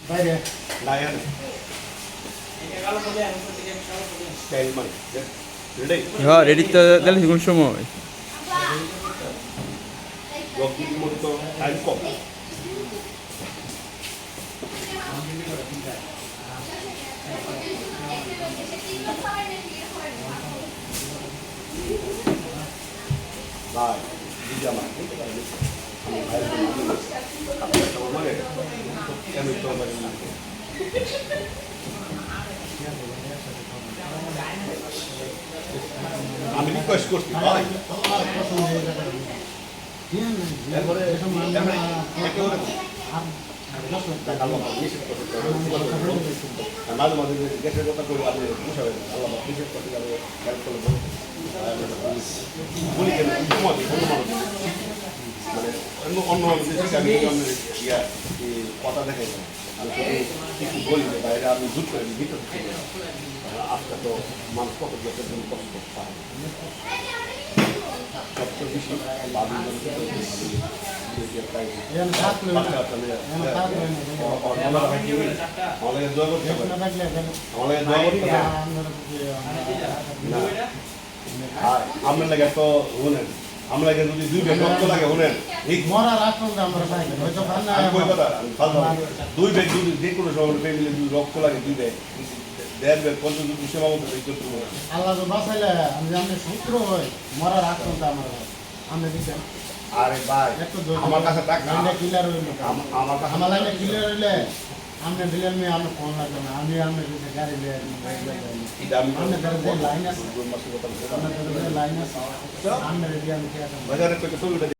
বাইরে lion style মানে ready হ্যাঁ রেডি তো তাহলে কোন সময় রকি মতো টাইম কম বাই দিজামা আমি ভাই আপনি তো মানে কেন তো মানে না আমি রিকোয়েস্ট করছি ভাই এরপরে মাঝে মাঝে গ্যাসের কথা করে আপনি পোষাবেন আল্লাহ নিষেধ করতে যাবে হেল্প করলে বলি কেন মানে অন্য কথা দেখে আমি কিছু বলি যে বাইরে আমি জুট করে ভিতর থেকে আজকে তো মানুষ কত গ্যাসের জন্য কষ্ট পায় সবচেয়ে বেশি আপনার লাগে তো শুনেন আমরা যদি দুই ব্যাগ রক্ত লাগে শুনেন দুই ব্যাগ যদি যে কোনো সময় ফ্যামিলি যদি রক্ত লাগে দুই ব্যাগ দেড় ব্যাগ পঞ্চাশ যদি সেবা মতো আল্লাহ বাঁচাইলে আমি জানি সূত্র হয় মরার আগ পর্যন্ত আমার আমরা দিচ্ছেন আরে ভাই আমার কাছে টাকা ক্লিয়ার হইল আমার কাছে আমার লাইনে ক্লিয়ার হইলে আপনি দিলেন মেয়ে আপনার ফোন লাগবে না আমি আপনার গাড়ি লাইন আছে লাইন আছে আপনার রেডি আমি